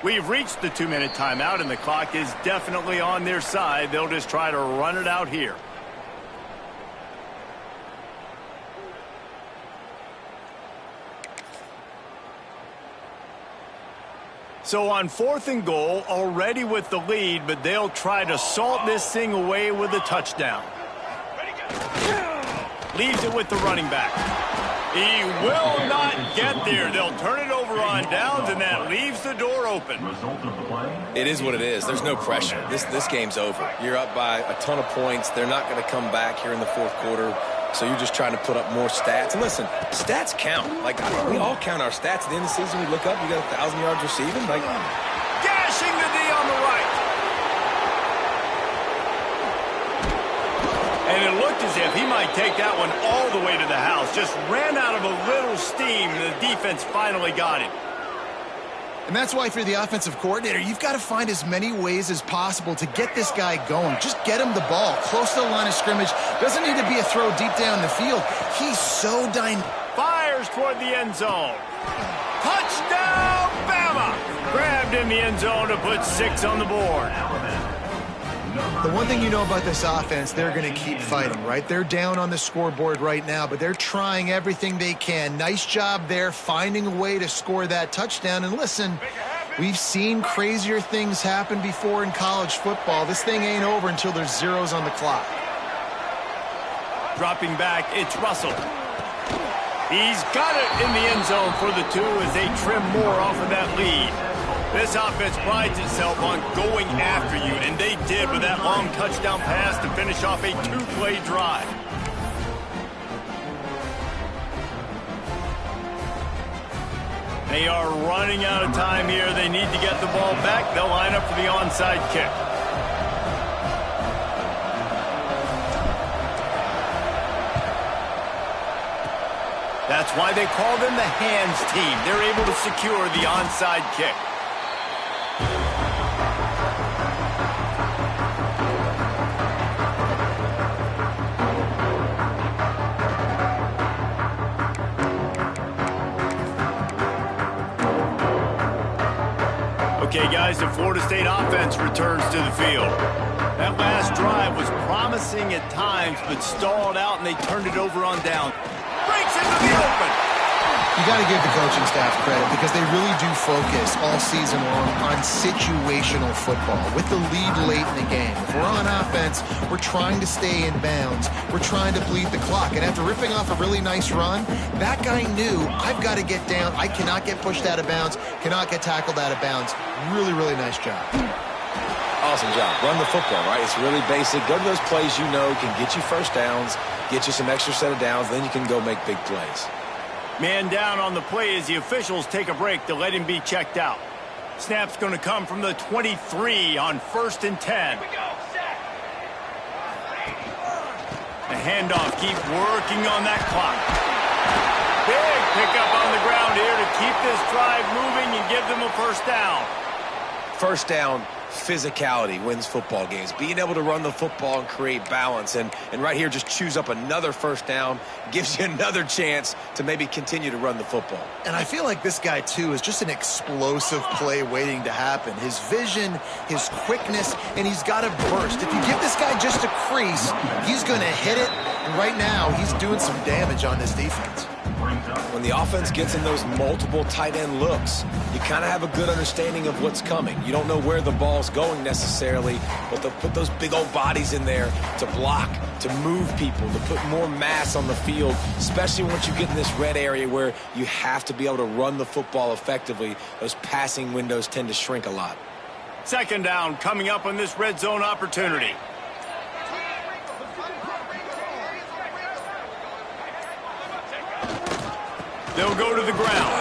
We've reached the 2-minute timeout, and the clock is definitely on their side. They'll just try to run it out here. So on 4th and goal, already with the lead, but they'll try to salt this thing away with a touchdown. Leaves it with the running back. He will not get there. They'll turn it over on downs, and that leaves the door open. It is what it is. There's no pressure. This game's over. You're up by a ton of points. They're not going to come back here in the 4th quarter, so you're just trying to put up more stats. And listen, stats count. Like, we all count our stats. At the end of the season, we look up, you got 1,000 yards receiving. Like, gashing the D on the right. And it looked as if he might take that one all the way to the house. Just ran out of a little steam, and the defense finally got him. And that's why if you're the offensive coordinator, you've got to find as many ways as possible to get this guy going. Just get him the ball close to the line of scrimmage. Doesn't need to be a throw deep down the field. He's so dynamic. Fires toward the end zone. Touchdown, Bama! Grabbed in the end zone to put 6 on the board. The one thing you know about this offense, they're going to keep fighting, right? They're down on the scoreboard right now, but they're trying everything they can. Nice job there, finding a way to score that touchdown. And listen, we've seen crazier things happen before in college football. This thing ain't over until there's zeros on the clock. Dropping back, it's Russell. He's got it in the end zone for the 2 as they trim more off of that lead. This offense prides itself on going after you, and they did with that long touchdown pass to finish off a 2-play drive. They are running out of time here. They need to get the ball back. They'll line up for the onside kick. That's why they call them the hands team. They're able to secure the onside kick. Okay, guys, the Florida State offense returns to the field. That last drive was promising at times, but stalled out, and they turned it over on down. Breaks into the open. You got to give the coaching staff credit because they really do focus all season long on situational football with the lead late in the game. If we're on offense, we're trying to stay in bounds. We're trying to bleed the clock. And after ripping off a really nice run, that guy knew, I've got to get down. I cannot get pushed out of bounds, cannot get tackled out of bounds. Really, really nice job. awesome job. Run the football, right? It's really basic. Go to those plays you know can get you first downs, get you some extra set of downs, then you can go make big plays. Man down on the play as the officials take a break to let him be checked out. Snap's going to come from the 23 on 1st and 10. The handoff keeps working on that clock. Big pickup on the ground here to keep this drive moving and give them a first down. First down, physicality wins football games. Being able to run the football and create balance. And right here, just choose up another first down, gives you another chance to maybe continue to run the football. And I feel like this guy, too, is just an explosive play waiting to happen. His vision, his quickness, and he's got a burst. If you give this guy just a crease, he's going to hit it. And right now, he's doing some damage on this defense. When the offense gets in those multiple tight end looks, you kind of have a good understanding of what's coming. You don't know where the ball's going necessarily, but they'll put those big old bodies in there to block, to move people, to put more mass on the field, especially once you get in this red area where you have to be able to run the football effectively. Those passing windows tend to shrink a lot. Second down coming up on this red zone opportunity. They'll go to the ground.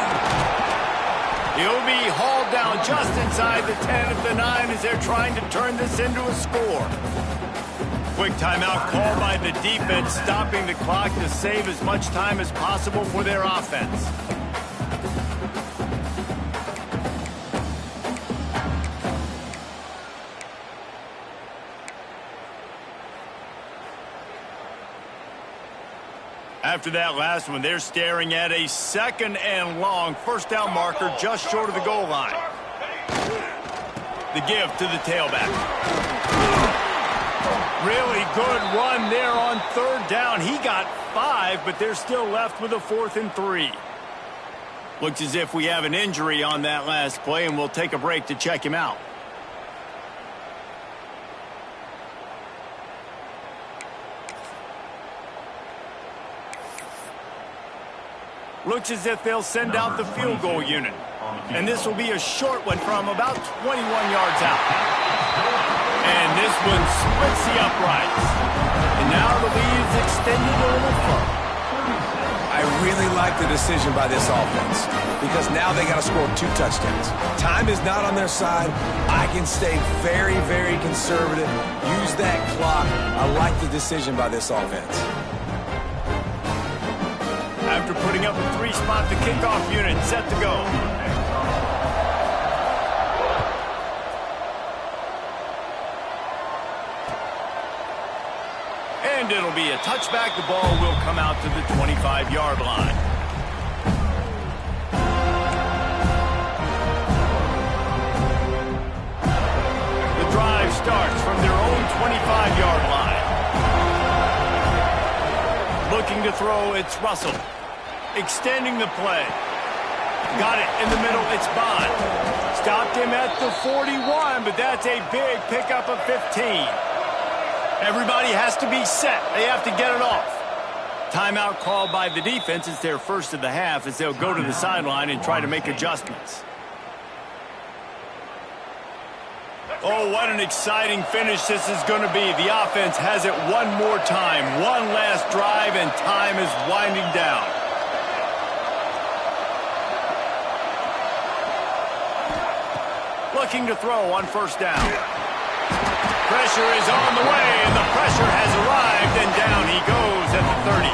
He'll be hauled down just inside the 10 of the 9 as they're trying to turn this into a score. Quick timeout called by the defense, stopping the clock to save as much time as possible for their offense. After that last one, they're staring at a 2nd and long. First down marker just short of the goal line. The give to the tailback. Really good run there on third down. He got 5, but they're still left with a 4th and 3. Looks as if we have an injury on that last play, and we'll take a break to check him out. Looks as if they'll send out the field goal unit. And this will be a short one from about 21 yards out. And this one splits the uprights. And now the lead is extended a little further. I really like the decision by this offense because now they got to score 2 touchdowns. Time is not on their side. I can stay very, very conservative. Use that clock. I like the decision by this offense. After putting up a 3-spot, the kickoff unit set to go. And it'll be a touchback. The ball will come out to the 25-yard line. The drive starts from their own 25-yard line. Looking to throw, it's Russell. Extending the play. Got it in the middle, it's Bond. Stopped him at the 41, but that's a big pickup of 15. Everybody has to be set. They have to get it off. Timeout called by the defense. It's their first of the half as they'll go to the sideline and try to make adjustments. Oh, what an exciting finish this is going to be. The offense has it one more time. One last drive, and time is winding down. Looking to throw on first down. Pressure is on the way, and the pressure has arrived, and down he goes at the 30.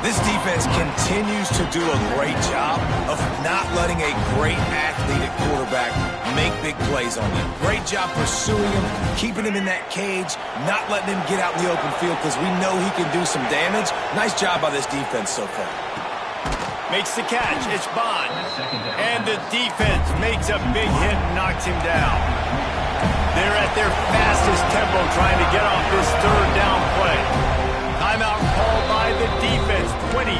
This defense continues to do a great job of not letting a great athlete at quarterback make big plays on them. Great job pursuing him, keeping him in that cage, not letting him get out in the open field because we know he can do some damage. Nice job by this defense so far. Makes the catch. It's Bond. And the defense makes a big hit and knocks him down. They're at their fastest tempo trying to get off this third down play. Timeout called by the defense. 23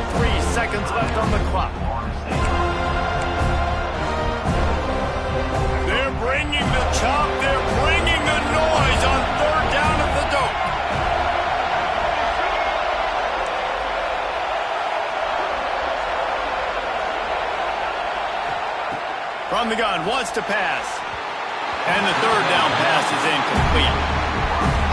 seconds left on the clock. They're bringing the chop. They're bringing the noise on third down at the dope. From the gun, wants to pass. And the third down pass is incomplete.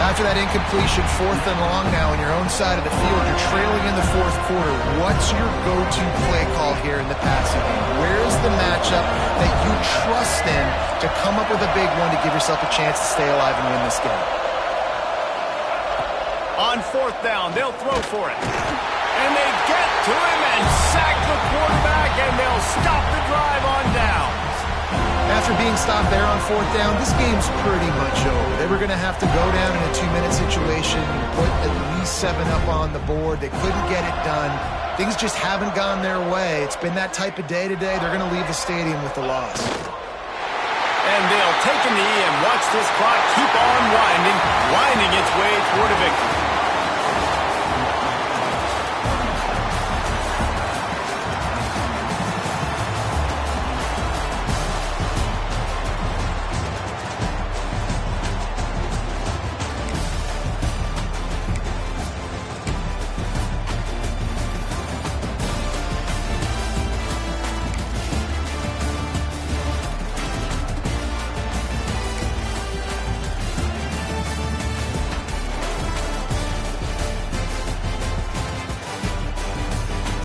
After that incompletion, 4th and long now on your own side of the field. You're trailing in the 4th quarter. What's your go-to play call here in the passing game? Where's the matchup that you trust in to come up with a big one to give yourself a chance to stay alive and win this game? On 4th down, they'll throw for it. And they get to him and sack the quarterback, and they'll stop the drive on down. After being stopped there on 4th down, this game's pretty much over. They were going to have to go down in a 2-minute situation, put at least 7 up on the board. They couldn't get it done. Things just haven't gone their way. It's been that type of day today. They're going to leave the stadium with the loss. And they'll take a knee and watch this clock keep on winding its way toward a victory.